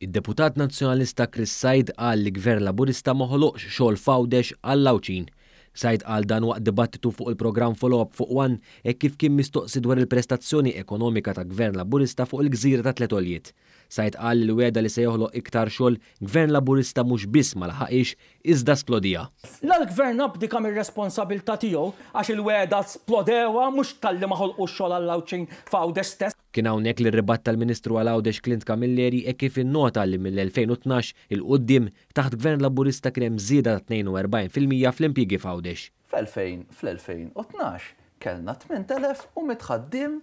Id-Deputat Nazzjonalista Chris Said qal li Gvern Laburista ma ħoloqx xogħol fawdex għall-Lawċin. Said qal dan waqt dibattitu fuq il-programm Follow-up fuq One kif kien mistoqsi dwar il-prestazzjoni ekonomika ta' Gvern Laburista fuq il-Gżira ta' Tletoljiet. Said qal li l-weda li se joħloq iktar xogħol Gvern Laburista mhux biss ma laħaqix iżda splodija. L-Gvern abdika mir-responsabilità tiegħu għax il-weda splodewa mhux talli ma ħolqux xogħol għall-Lawċin f'Għawdex stess. Kien hawnhekk li ribatt tal-Ministru għal-Għawdex Clint Camilleri kif innota li mill-2012 il-qudiem taħt Gvern Laburista kien hemm żieda ta' 42% fl-impjiegi f'Għawdex. Fl-2012 kellna 8,100 ħaddiem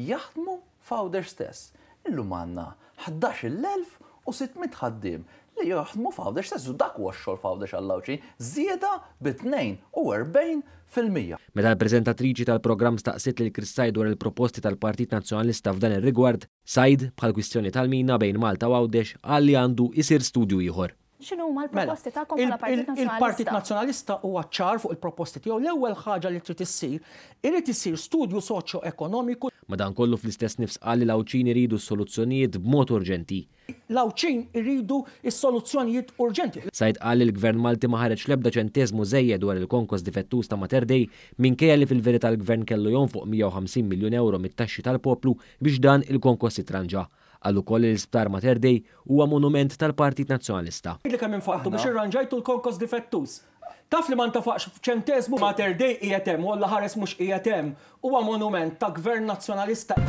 jaħdmu f'Għawdex stess. Illum għandna 11,600 ħaddiem li jaħdmu f'Għawdex stess u dak huwa x-xogħol f'Għawdex għall-Lawċin żieda b'42%. Meta l-preżentatriċi tal-programm staqsit lil Chris Said dwar il-proposti tal-Partit Nazzjonalista f'dan ir-rigward, Said bħal kwistjoni tal-mina bejn Malta u Għawdex qal li għandu isir studju ieħor. X'inhu huma l-proposti tagħkom bħala Partit Nazzjonalista? Il-Partit Nazzjonalista huwa ċar fuq il-proposti tiegħu. L-ewwel ħaġa li trid issir, irid isir studju soċjo-ekonomiku. Madankollu fl-istess nifs qal li Lawċin iridu s-soluzzjonijiet b'mod urġenti. Lawċin iridu s-soluzzjonijiet urġenti. Said qal li l-Gvern Malti ma ħareġ l-ebda ċenteżmu żejjed dwar il-konkos difettuż ta' Mater Dei minkejja li fil-verità l-Gvern kellu jonfoq 150 miljun euro mit-taxxi tal-poplu biex dan il-konkos jitranġa. Għallu koll l-isptar Mater Dei huwa monument tal-Partit Nazzjonalista. Li kemm infaqtu biex irranġajtu l-konkos difettuż. Taf li ma ntafaqx f'ċentesmu Mater Dei qiegħed hemm u l-ħares mhux qiegħed hemm huwa monument ta' Gvern Nazzjonalista.